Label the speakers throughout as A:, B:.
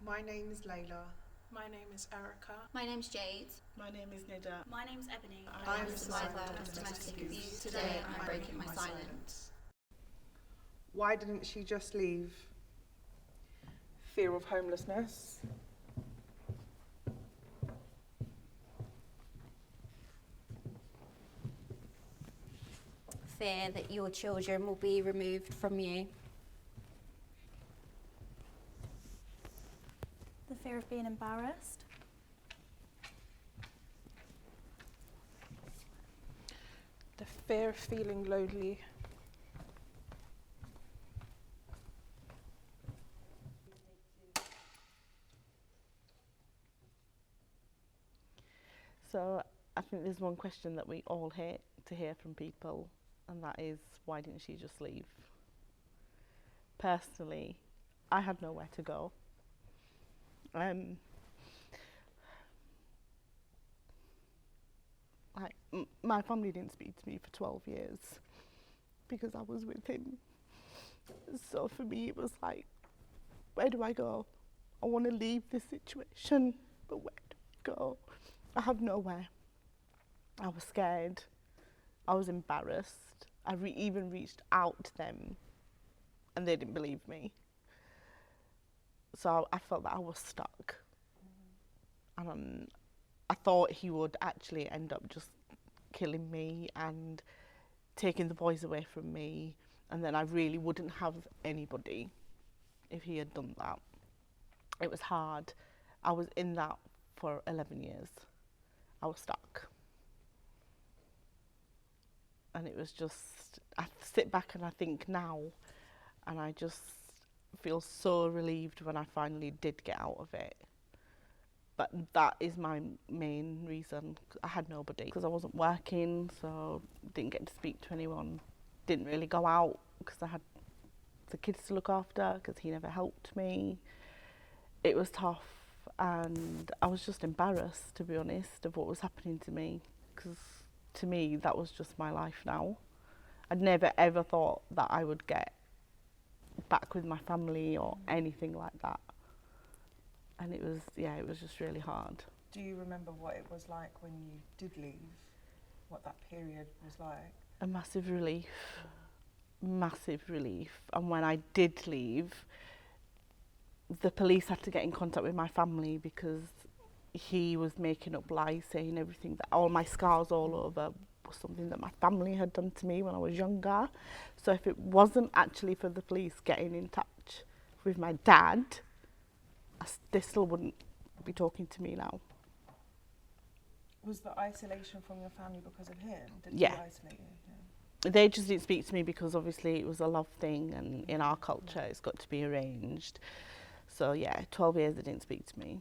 A: My name is Lejla.
B: My name is Erica.
C: My name's Jade.
D: My name is Nida.
E: My name's Ebony.
A: I
C: am
A: am
C: a survivor of domestic abuse. Today I'm breaking my silence.
A: Why didn't she just leave?
D: Fear of homelessness.
C: Fear that your children will be removed from you.
E: The fear of being embarrassed.
B: The fear of feeling lonely.
D: So I think there's one question that we all hate to hear from people, and that is, why didn't she just leave? Personally, I had nowhere to go. My family didn't speak to me for 12 years because I was with him. So for me it was like, where do I go? I want to leave this situation, but where do I go? I have nowhere. I was scared. I was embarrassed. I even reached out to them and they didn't believe me. So I felt that I was stuck. And I thought he would actually end up just killing me and taking the boys away from me, and then I really wouldn't have anybody if he had done that. It was hard. I was in that for 11 years. I was stuck. And it was just, I sit back and I think now, and I just feel so relieved when I finally did get out of it. But that is my main reason. I had nobody because I wasn't working, so didn't get to speak to anyone. Didn't really go out because I had the kids to look after because he never helped me. It was tough, and I was just embarrassed, to be honest, of what was happening to me, because to me that was just my life now. I'd never ever thought that I would get back with my family or anything like that. And it was just really hard.
A: Do you remember what it was like when you did leave? What that period was like?
D: A massive relief. Massive relief. And when I did leave, the police had to get in contact with my family because he was making up lies, saying everything, that all my scars all over was something that my family had done to me when I was younger. So if it wasn't actually for the police getting in touch with my dad, they still wouldn't be talking to me now.
A: Was the isolation from your family because of him? Did
D: Yeah.
A: he isolate you? Yeah.
D: They just didn't speak to me because obviously it was a love thing, and in our culture it's got to be arranged. So yeah, 12 years they didn't speak to me.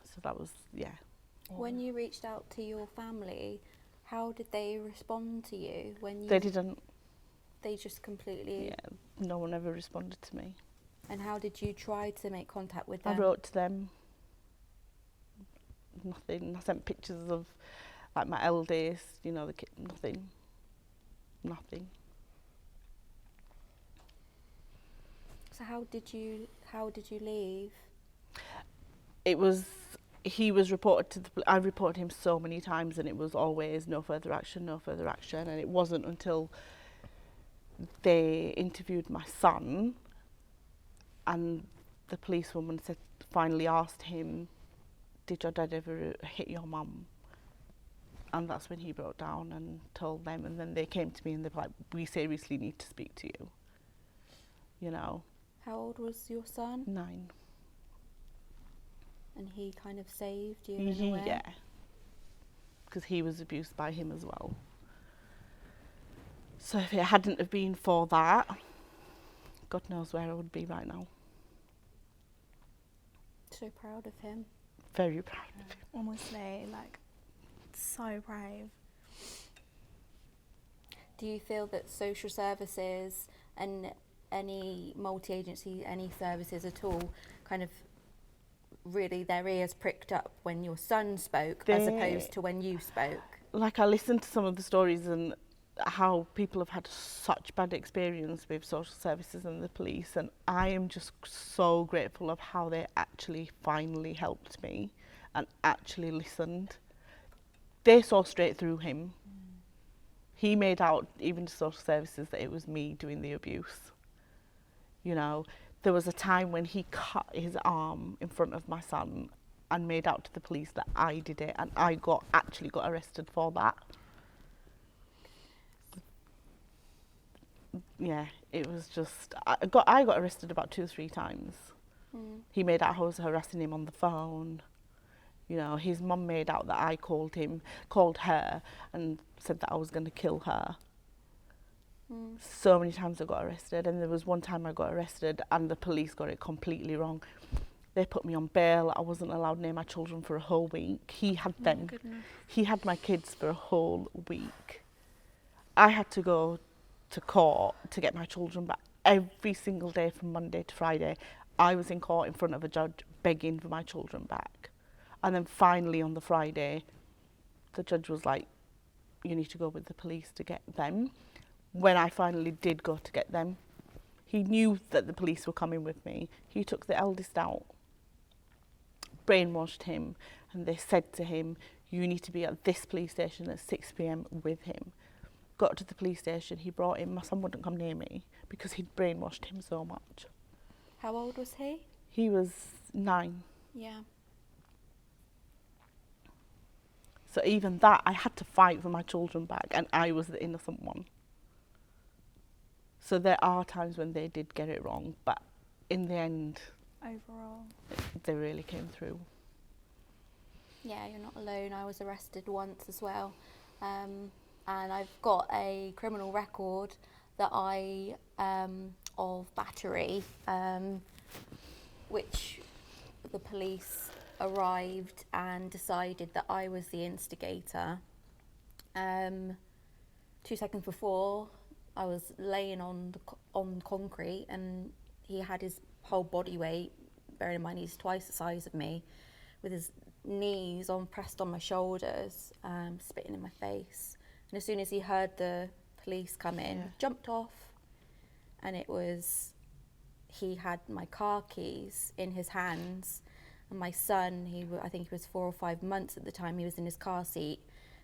D: So that was, yeah.
C: When you reached out to your family, how did they respond to you? When you
D: They didn't.
C: They just completely...
D: Yeah, no one ever responded to me.
C: And how did you try to make contact with them?
D: I wrote to them. Nothing. I sent pictures of like my eldest, you know, the kid. Nothing. Nothing.
C: So how did you leave?
D: It was, he was reported to the, I reported him so many times, and it was always no further action, no further action. And it wasn't until they interviewed my son and the policewoman finally asked him, did your dad ever hit your mum? And that's when he broke down and told them, and then they came to me and they were like, we seriously need to speak to you. You know.
C: How old was your son?
D: 9.
C: And he kind of saved you in a way?
D: Yeah. Because he was abused by him as well. So if it hadn't have been for that, God knows where I would be right now.
C: So proud of him.
D: Very proud of him.
E: Honestly, like, so brave.
C: Do you feel that social services and any multi-agency, any services at all, kind of really their ears pricked up when your son spoke as opposed to when you spoke?
D: Like, I listened to some of the stories and how people have had such bad experience with social services and the police, and I am just so grateful of how they actually finally helped me and actually listened. They saw straight through him. He made out, even to social services, that it was me doing the abuse. You know, there was a time when he cut his arm in front of my son and made out to the police that I did it, and I actually got arrested for that. Yeah, it was just, I got arrested about 2 or 3 times. He made out I was harassing him on the phone. You know, his mum made out that I called her and said that I was going to kill her. So many times I got arrested, and there was one time I got arrested and the police got it completely wrong. They put me on bail. I wasn't allowed near my children for a whole week. He had them. He had my kids for a whole week. I had to go to court to get my children back every single day from Monday to Friday. I was in court in front of a judge begging for my children back. And then finally on the Friday, the judge was like, you need to go with the police to get them. When I finally did go to get them, he knew that the police were coming with me. He took the eldest out, brainwashed him, and they said to him, you need to be at this police station at 6 p.m. with him. Got to the police station, he brought him, my son wouldn't come near me because he'd brainwashed him so much.
C: How old was he?
D: He was 9.
C: Yeah.
D: So even that, I had to fight for my children back, and I was the innocent one. So there are times when they did get it wrong, but in the end,
E: Overall.
D: they really came through.
C: Yeah, you're not alone. I was arrested once as well. And I've got a criminal record that of battery, which the police arrived and decided that I was the instigator. 2 seconds before, I was laying on concrete, and he had his whole body weight, bearing in mind he's twice the size of me, with his knees pressed on my shoulders, spitting in my face. And as soon as he heard the police come in, jumped off, and he had my car keys in his hands, and my son, I think he was 4 or 5 months at the time, he was in his car seat.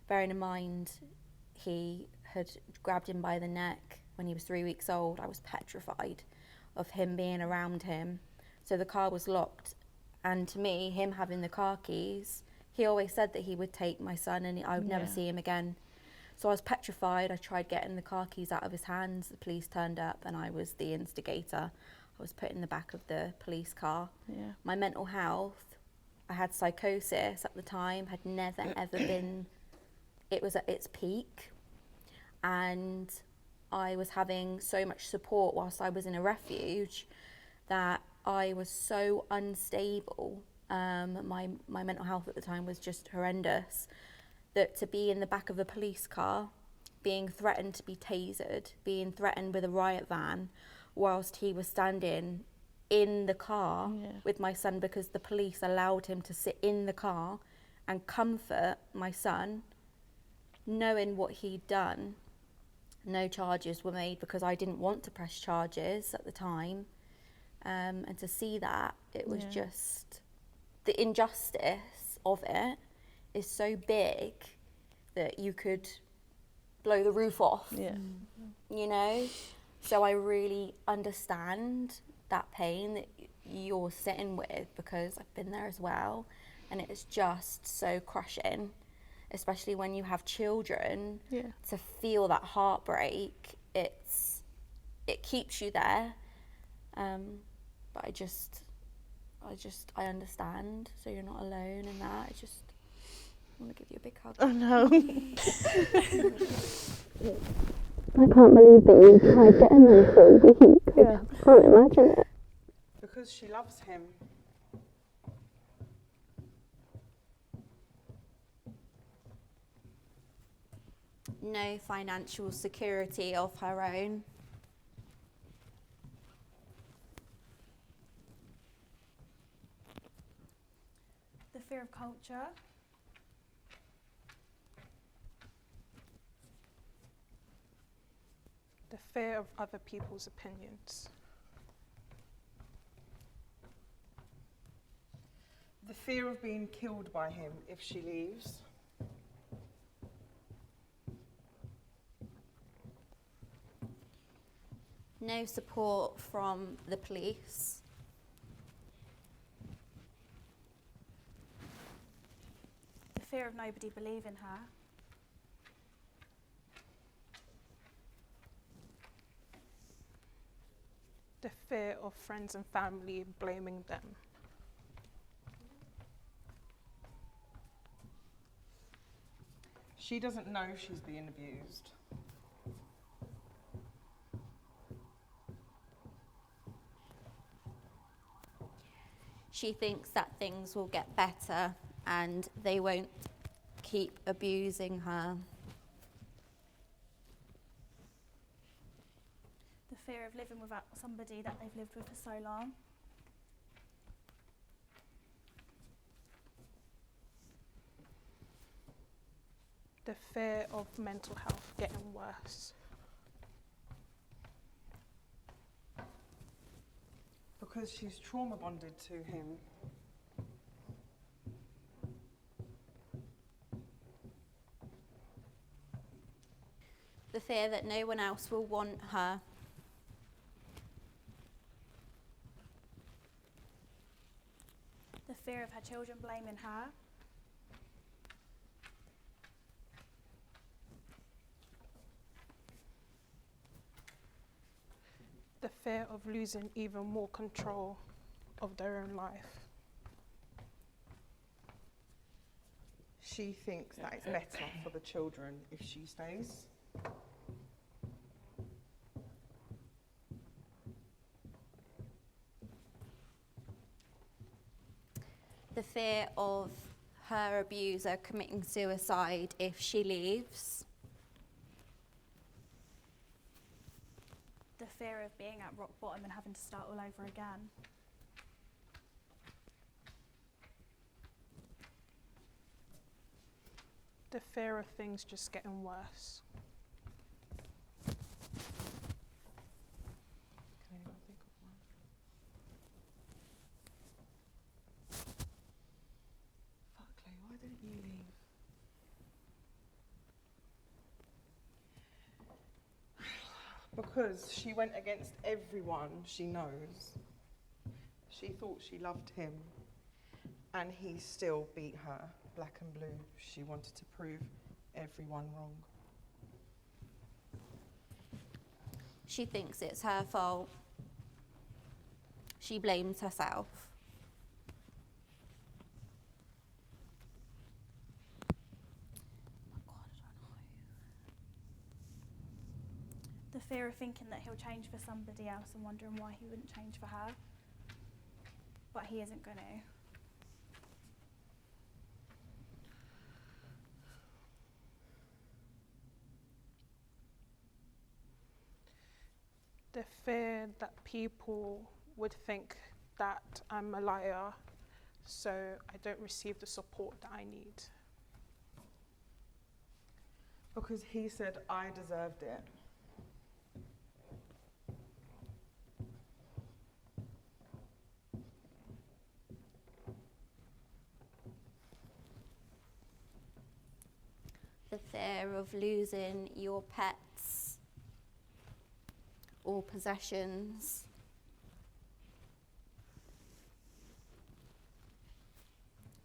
C: Bearing in mind, he had grabbed him by the neck when he was 3 weeks old. I was petrified of him being around him. So the car was locked, and to me, him having the car keys, he always said that he would take my son and I would never see him again. So I was petrified. I tried getting the car keys out of his hands. The police turned up and I was the instigator. I was put in the back of the police car.
D: Yeah.
C: My mental health, I had psychosis at the time, had never ever been, it was at its peak. And I was having so much support whilst I was in a refuge that I was so unstable. My mental health at the time was just horrendous, that to be in the back of a police car, being threatened to be tasered, being threatened with a riot van, whilst he was standing in the car with my son because the police allowed him to sit in the car and comfort my son, knowing what he'd done. No charges were made because I didn't want to press charges at the time. And to see that, it was just, the injustice of it is so big that you could blow the roof off, you know? So I really understand that pain that you're sitting with, because I've been there as well, and it is just so crushing, especially when you have children. To feel that heartbreak, it keeps you there. But I understand, so you're not alone in that. I want to give you a big hug.
D: Oh no.
F: I can't believe that you tried getting them for a week. I can't imagine it.
A: Because she loves him.
C: No financial security of her own.
E: The fear of culture.
B: fear of other people's opinions.
A: The fear of being killed by him if she leaves.
C: No support from the police.
E: The fear of nobody believing her.
B: The fear of friends and family blaming them.
A: She doesn't know she's being abused.
C: She thinks that things will get better and they won't keep abusing her.
E: The fear of living without somebody that they've lived with for so long.
B: The fear of mental health getting worse.
A: Because she's trauma bonded to him.
C: The fear that no one else will want her.
E: The fear of her children blaming her.
B: The fear of losing even more control of their own life.
A: She thinks that it's better for the children if she stays.
C: The fear of her abuser committing suicide if she leaves.
E: The fear of being at rock bottom and having to start all over again.
B: The fear of things just getting worse.
A: Can anyone think of one? Fuck, Clay, why didn't you leave? Because she went against everyone she knows. She thought she loved him, and he still beat her, black and blue. She wanted to prove everyone wrong.
C: She thinks it's her fault. She blames herself.
E: The fear of thinking that he'll change for somebody else and wondering why he wouldn't change for her. But he isn't going to.
B: The fear that people would think that I'm a liar, so I don't receive the support that I need.
A: Because he said I deserved it.
C: The fear of losing your pets or possessions.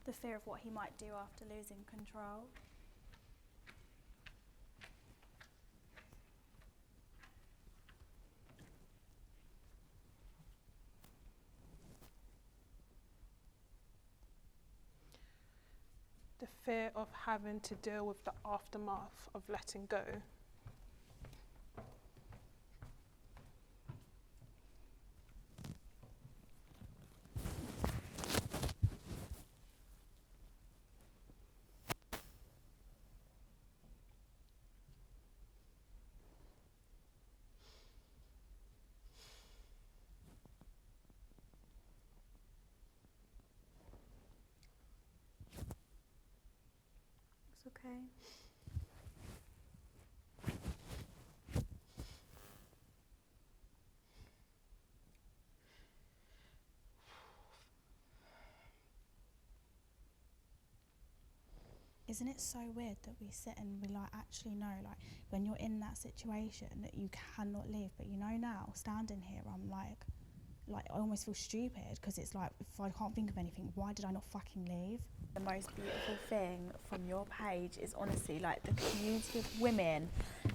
E: The fear of what he might do after losing control.
B: The fear of having to deal with the aftermath of letting go.
E: Okay. isn't it so weird that we sit and we like actually know, like when you're in that situation that you cannot leave, but you know now standing here I'm like I almost feel stupid, because it's like, if I can't think of anything, why did I not fucking leave?
G: The most beautiful thing from your page is honestly like the community of women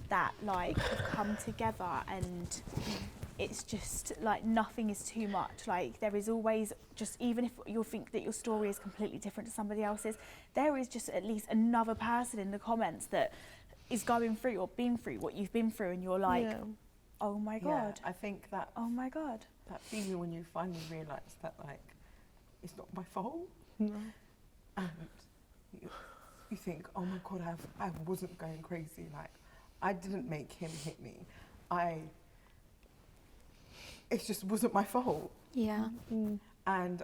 G: that like have come together, and it's just like nothing is too much. Like there is always, just even if you think that your story is completely different to somebody else's, there is just at least another person in the comments that is going through or been through what you've been through, and you're like, oh my God.
A: I think that,
E: Oh my God.
A: that feeling when you finally realise that, like, it's not my fault.
D: No.
A: And you think, oh my God, I wasn't going crazy. Like, I didn't make him hit me. It just wasn't my fault.
C: Yeah.
A: And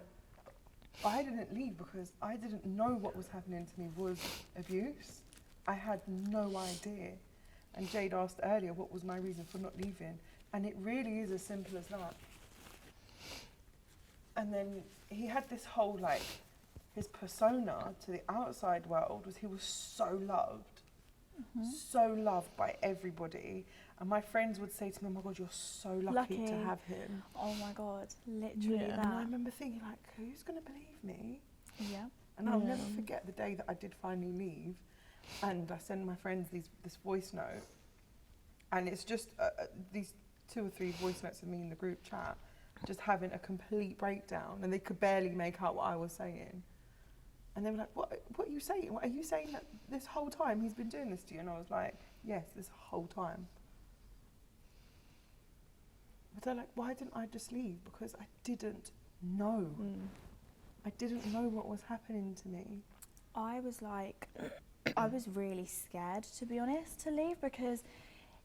A: I didn't leave because I didn't know what was happening to me was abuse. I had no idea. And Jade asked earlier, what was my reason for not leaving? And it really is as simple as that. And then he had this whole, like, his persona to the outside world was he was so loved. So loved by everybody. And my friends would say to me, oh my God, you're so lucky to have him.
E: Oh my God, literally
A: And I
E: that.
A: remember thinking, like, who's going to believe me?
E: Yeah.
A: And I'll never forget the day that I did finally leave. And I sent my friends this voice note. And it's just these 2 or 3 voice notes of me in the group chat, just having a complete breakdown. And they could barely make out what I was saying. And they were like, what are you saying? What, are you saying that this whole time he's been doing this to you? And I was like, yes, this whole time. But they're like, why didn't I just leave? Because I didn't know. I didn't know what was happening to me.
E: I was like, I was really scared, to be honest, to leave, because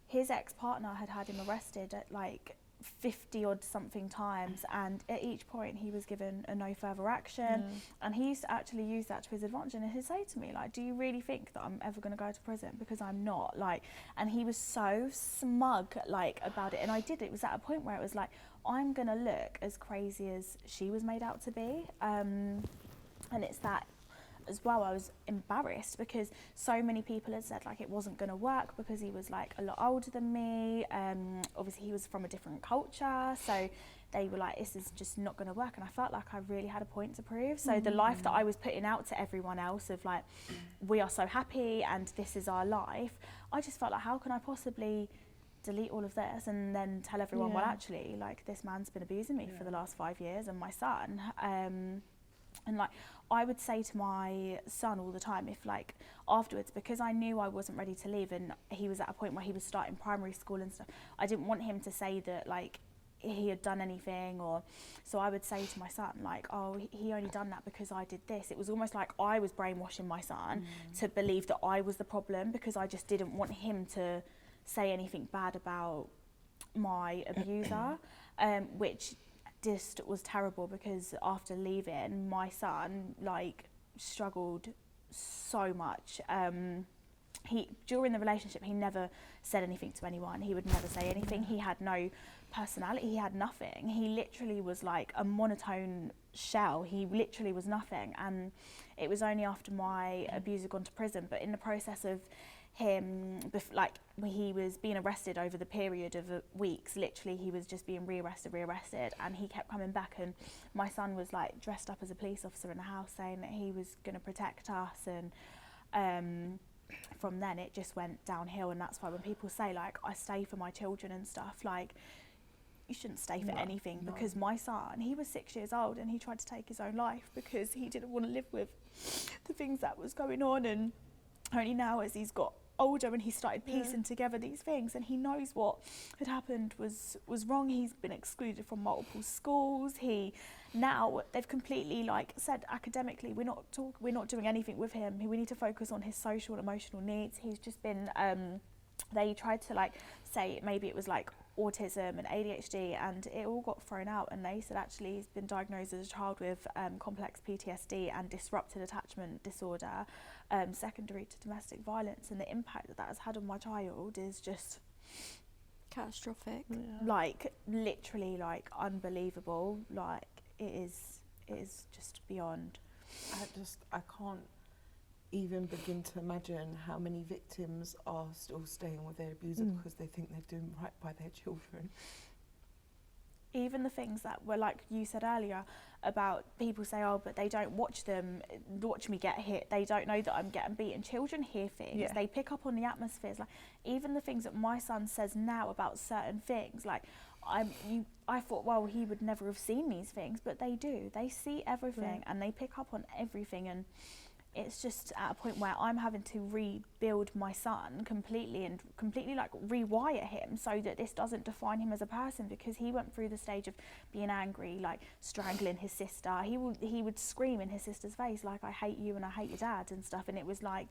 E: his ex-partner had him arrested at like 50 odd something times, and at each point he was given a no further action, and he used to actually use that to his advantage, and he'd say to me, like, do you really think that I'm ever going to go to prison? Because I'm not. Like, and he was so smug, like, about it. And it was at a point where it was like, I'm going to look as crazy as she was made out to be. And it's that as well, I was embarrassed because so many people had said like it wasn't going to work because he was like a lot older than me. Obviously he was from a different culture, so they were like, this is just not going to work. And I felt like I really had a point to prove. So the life that I was putting out to everyone else of like, we are so happy and this is our life, I just felt like, how can I possibly delete all of this and then tell everyone, well actually, like, this man's been abusing me for the last 5 years, and my son. And like, I would say to my son all the time, if like afterwards, because I knew I wasn't ready to leave and he was at a point where he was starting primary school and stuff, I didn't want him to say that like he had done anything, or so I would say to my son like, oh, he only done that because I did this. It was almost like I was brainwashing my son to believe that I was the problem, because I just didn't want him to say anything bad about my abuser, which just was terrible, because after leaving, my son like struggled so much. During the relationship, he never said anything to anyone. He would never say anything. He had no personality. He had nothing. He literally was like a monotone shell. He literally was nothing. And it was only after my abuser gone to prison, but in the process of him, like he was being arrested over the period of weeks, literally he was just being rearrested, and he kept coming back, and my son was like dressed up as a police officer in the house saying that he was going to protect us, and from then it just went downhill. And that's why when people say like I stay for my children and stuff, like, you shouldn't stay for anything, because my son, he was 6 years old and he tried to take his own life because he didn't want to live with the things that was going on. And only now, as he's got older and he started piecing together these things, and he knows what had happened was wrong. He's been excluded from multiple schools. They've completely like said academically, we're not doing anything with him. We need to focus on his social and emotional needs. He's just been they tried to like say maybe it was like autism and ADHD, and it all got thrown out, and they said actually he's been diagnosed as a child with complex PTSD and disrupted attachment disorder, secondary to domestic violence, and the impact that has had on my child is just
C: catastrophic.
E: Like literally like unbelievable. Like it is just beyond.
A: I can't even begin to imagine how many victims are still staying with their abuser because they think they're doing right by their children.
E: Even the things that were, like you said earlier, about people say, oh, but they don't watch me get hit, they don't know that I'm getting beaten. Children hear things, they pick up on the atmospheres. Like, even the things that my son says now about certain things, like, I thought, well, he would never have seen these things, but they do. They see everything and they pick up on everything, and it's just at a point where I'm having to rebuild my son completely like rewire him so that this doesn't define him as a person, because he went through the stage of being angry, like strangling his sister. He would scream in his sister's face like, I hate you and I hate your dad and stuff, and it was like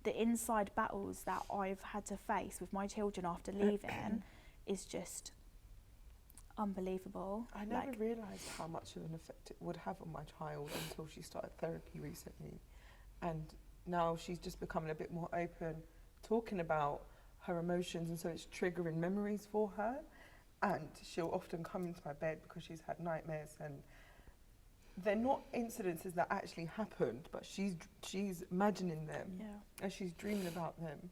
E: the inside battles that I've had to face with my children after leaving is just unbelievable.
A: I never realised how much of an effect it would have on my child until she started therapy recently. And now she's just becoming a bit more open, talking about her emotions, and so it's triggering memories for her. And she'll often come into my bed because she's had nightmares, and they're not incidences that actually happened, but she's imagining them and she's dreaming about them.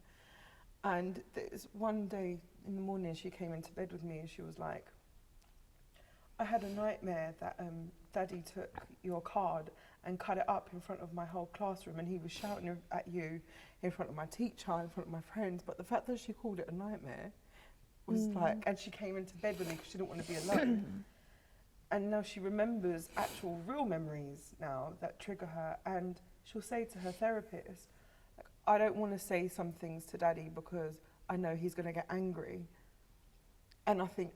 A: And there's one day in the morning she came into bed with me and she was like, I had a nightmare that Daddy took your card and cut it up in front of my whole classroom, and he was shouting at you in front of my teacher, in front of my friends. But the fact that she called it a nightmare was like, and she came into bed with me because she didn't want to be alone. And now she remembers actual real memories now that trigger her, and she'll say to her therapist, like, I don't want to say some things to Daddy because I know he's going to get angry. And I think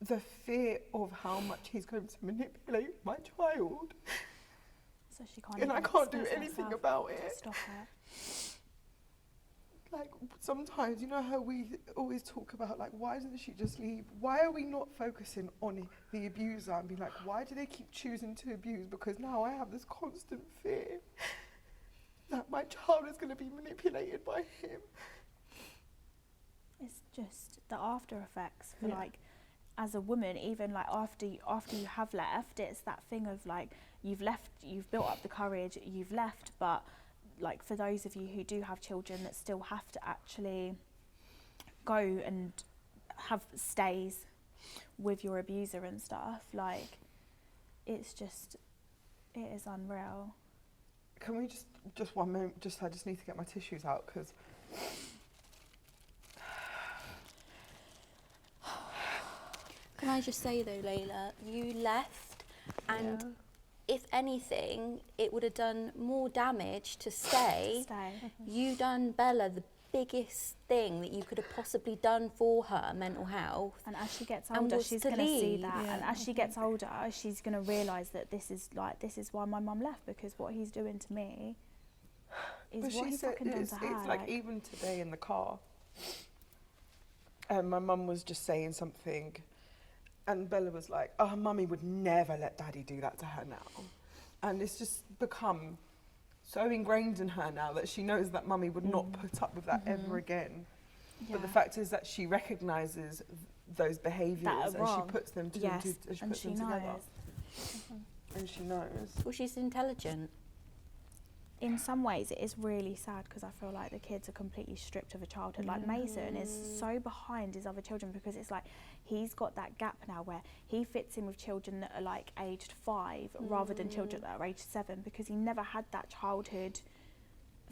A: the fear of how much he's going to manipulate my child,
E: so she can't,
A: and I can't do anything about it.
E: Stop it.
A: Like, sometimes, you know how we always talk about, like, why doesn't she just leave? Why are we not focusing on the abuser and be like, why do they keep choosing to abuse? Because now I have this constant fear that my child is going to be manipulated by him.
E: It's just the after effects for like, as a woman, even like after you have left, it's that thing of like, you've left, you've built up the courage, you've left, but like for those of you who do have children that still have to actually go and have stays with your abuser and stuff, like, it's just, it is unreal.
A: Can we just 1 moment, I just need to get my tissues out, because
C: Can I just say though, Lejla, you left, and if anything, it would have done more damage to stay. You done Bella the biggest thing that you could have possibly done for her mental health.
E: And as she gets older, she's going to see that. And as she gets older, she's going to realise that this is why my mum left, because what he's doing to me is
A: but
E: what he's fucking done to her.
A: It's like even today in the car, my mum was just saying something, and Bella was like, oh, Mummy would never let Daddy do that to her now. And it's just become so ingrained in her now that she knows that Mummy would not put up with that ever again. Yeah. But the fact is that she recognises those behaviours and she puts them together. And she knows.
C: Well, she's intelligent.
E: In some ways, it is really sad, because I feel like the kids are completely stripped of a childhood. Like Mason is so behind his other children, because it's like he's got that gap now where he fits in with children that are like aged 5 rather than children that are aged 7, because he never had that childhood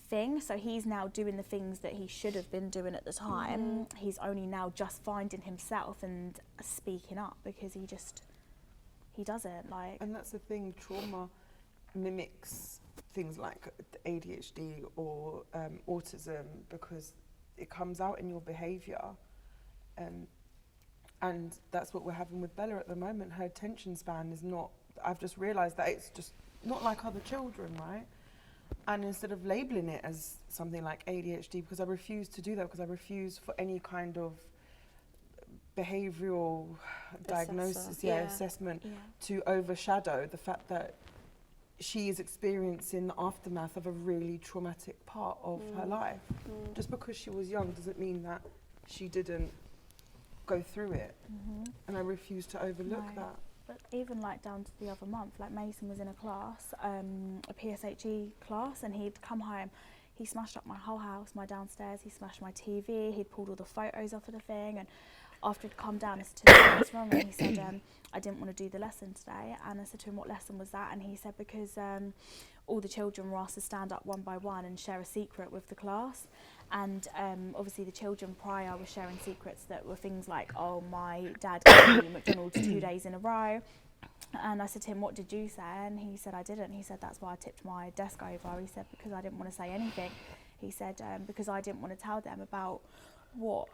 E: thing. So he's now doing the things that he should have been doing at the time. He's only now just finding himself and speaking up, because he doesn't like.
A: And that's the thing, trauma mimics things like ADHD or autism, because it comes out in your behaviour, and that's what we're having with Bella at the moment. Her attention span is not, I've just realised that it's just not like other children, right? And instead of labelling it as something like ADHD, because I refuse to do that, because I refuse for any kind of behavioural diagnosis, assessment to overshadow the fact that she is experiencing the aftermath of a really traumatic part of her life. Just because she was young doesn't mean that she didn't go through it. And I refuse to overlook that.
E: But even like down to the other month, like Mason was in a class, a PSHE class, and he'd come home, he smashed up my whole house, my downstairs, he smashed my TV, he'd pulled all the photos off of the thing, and after he'd come down, I said to him, what's wrong? And he said, I didn't want to do the lesson today. And I said to him, what lesson was that? And he said, because all the children were asked to stand up one by one and share a secret with the class. And obviously the children prior were sharing secrets that were things like, oh, my dad gave me McDonald's 2 days in a row. And I said to him, what did you say? And he said, I didn't. He said, that's why I tipped my desk over. He said, because I didn't want to say anything. He said, because I didn't want to tell them about what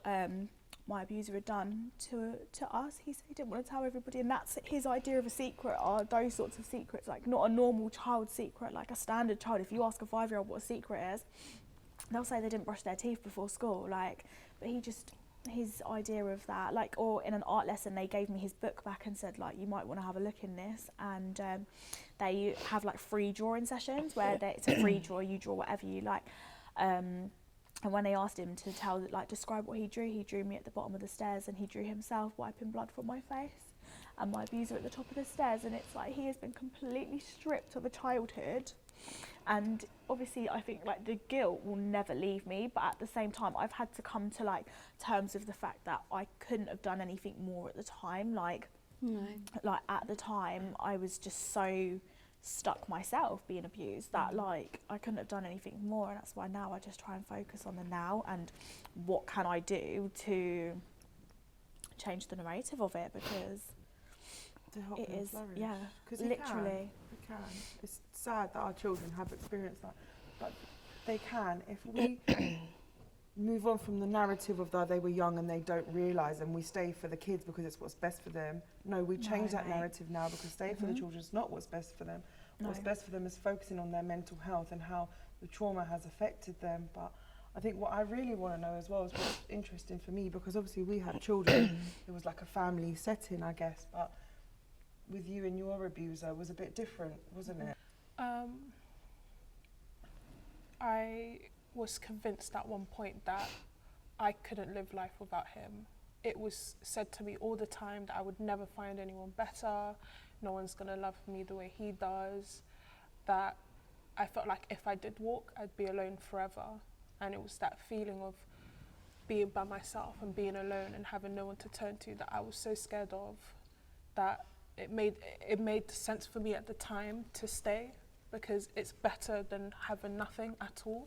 E: my abuser had done to us. He said he didn't want to tell everybody, and that's his idea of a secret, are those sorts of secrets, like not a normal child secret, like a standard child. If you ask a 5-year-old what a secret is, they'll say they didn't brush their teeth before school, like, but his idea of that, like, or in an art lesson they gave me his book back and said, like, you might want to have a look in this, and they have like free drawing sessions where it's a free draw, you draw whatever you like, and when they asked him to describe what he drew me at the bottom of the stairs, and he drew himself wiping blood from my face and my abuser at the top of the stairs. And it's like he has been completely stripped of a childhood, and obviously I think like the guilt will never leave me, but at the same time I've had to come to like terms with the fact that I couldn't have done anything more at the time. Like at the time I was just so stuck myself being abused that like I couldn't have done anything more, and that's why now I just try and focus on the now and what can I do to change the narrative of it, because
A: to help
E: it
A: them
E: is
A: flourish.
E: yeah,
A: 'Cause
E: literally
A: they can. It's sad that our children have experienced that, but they can if we move on from the narrative of that they were young and they don't realise, and we stay for the kids because it's what's best for them. No, we change that narrative now, because stay for the children is not what's best for them. What's best for them is focusing on their mental health and how the trauma has affected them. But I think what I really want to know as well is what's interesting for me, because obviously we had children, it was like a family setting, I guess, but with you and your abuser was a bit different, wasn't it?
B: I was convinced at one point that I couldn't live life without him. It was said to me all the time that I would never find anyone better, no one's gonna love me the way he does, that I felt like if I did walk, I'd be alone forever. And it was that feeling of being by myself and being alone and having no one to turn to that I was so scared of, that it made sense for me at the time to stay, because it's better than having nothing at all.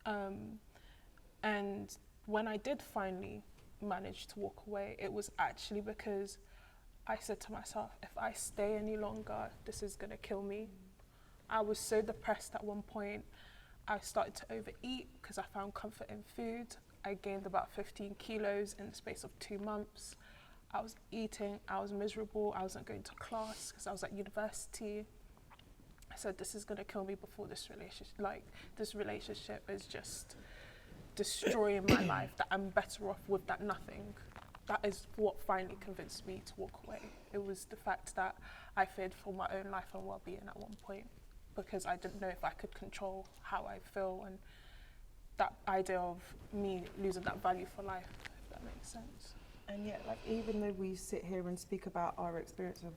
B: And when I did finally manage to walk away, it was actually because I said to myself, if I stay any longer, this is gonna kill me. I was so depressed at one point. I started to overeat because I found comfort in food. I gained about 15 kilos in the space of 2 months. I was eating, I was miserable, I wasn't going to class because I was at university. I said, this is gonna kill me before this relationship is just destroying my life, that I'm better off with that nothing. That is what finally convinced me to walk away. It was the fact that I feared for my own life and well-being at one point, because I didn't know if I could control how I feel, and that idea of me losing that value for life, if that makes sense.
A: And yet, like, even though we sit here and speak about our experience of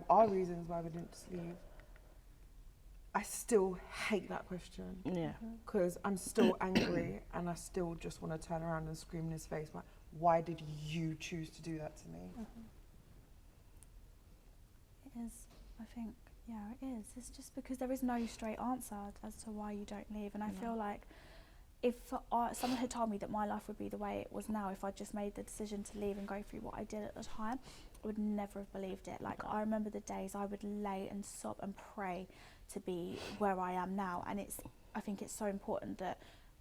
A: our reasons why we didn't just leave, I still hate that question.
D: Yeah.
A: Because I'm still angry and I still just want to turn around and scream in his face, like, why did you choose to do that to me?
E: it is, I think, yeah, it is. It's just because there is no straight answer as to why you don't leave, and I feel like if someone had told me that my life would be the way it was now if I just made the decision to leave and go through what I did at the time, I would never have believed it. Like, I remember the days I would lay and sob and pray to be where I am now, and I think it's so important that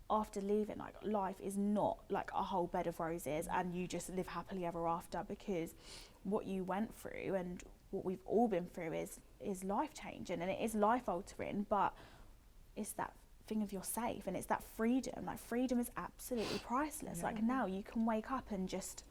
E: after leaving, like, life is not like a whole bed of roses and you just live happily ever after, because what you went through and what we've all been through is life changing, and it is life altering, but it's that thing of you're safe, and it's that freedom. Like, freedom is absolutely priceless. Like, now you can wake up and just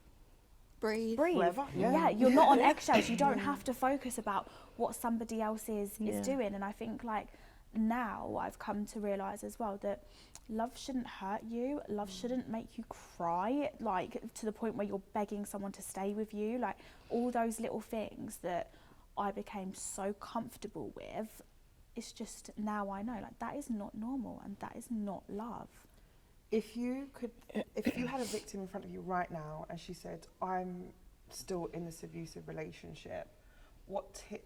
E: breathe.
A: Forever.
E: Yeah, you're not on eggshells. You don't have to focus about what somebody else is doing. And I think, like, now I've come to realise as well that love shouldn't hurt you, love shouldn't make you cry, like to the point where you're begging someone to stay with you, like all those little things that I became so comfortable with. It's just now I know, like, that is not normal and that is not love.
A: If you had a victim in front of you right now and she said, I'm still in this abusive relationship,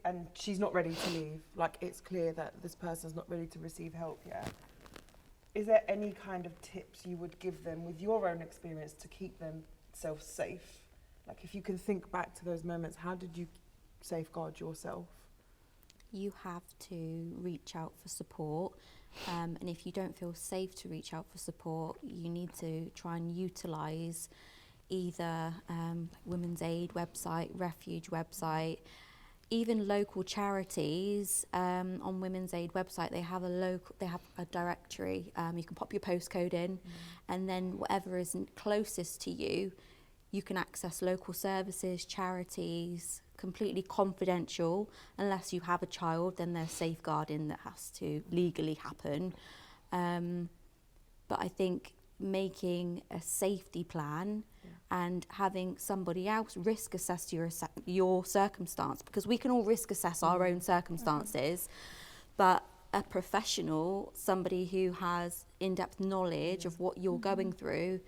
A: and she's not ready to leave, like it's clear that this person's not ready to receive help yet, is there any kind of tips you would give them with your own experience to keep themselves safe? Like if you can think back to those moments, how did you safeguard yourself?
C: You have to reach out for support, and if you don't feel safe to reach out for support, you need to try and utilise either Women's Aid website, Refuge website, even local charities. On Women's Aid website, they have a directory. You can pop your postcode in, and then whatever is closest to you, you can access local services, charities, completely confidential. Unless you have a child, then there's safeguarding that has to legally happen. But I think making a safety plan and having somebody else risk assess your circumstance, because we can all risk assess our own circumstances, but a professional, somebody who has in-depth knowledge of what you're going through,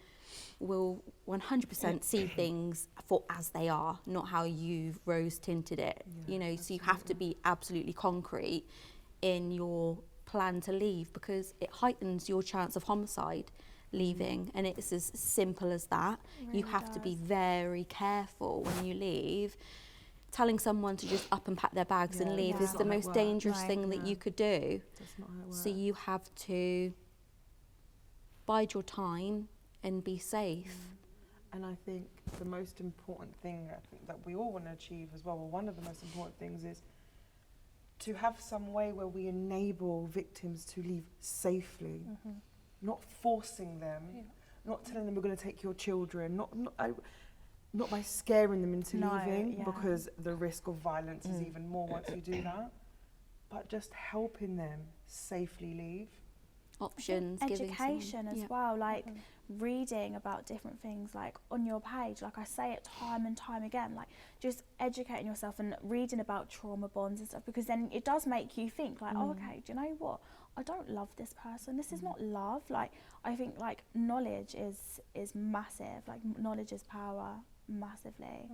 C: will 100% see things for as they are, not how you've rose tinted it. You know, so you have to be absolutely concrete in your plan to leave, because it heightens your chance of homicide leaving, and it's as simple as that. You have to be very careful when you leave. Telling someone to just up and pack their bags and leave is the most dangerous thing that you could do.
A: That's not how it works.
C: So you have to bide your time and be safe.
A: And I think the most important thing I think that we all want to achieve as well, or one of the most important things, is to have some way where we enable victims to leave safely, not forcing them, not telling them we're going to take your children, not by scaring them into leaving, because the risk of violence is even more once you do that, but just helping them safely leave.
C: Options,
E: education as well, like reading about different things, like on your page, like I say it time and time again, like just educating yourself and reading about trauma bonds and stuff, because then it does make you think like, oh, okay, do you know what, I don't love this person, this is not love. Like I think like knowledge is massive, like knowledge is power massively.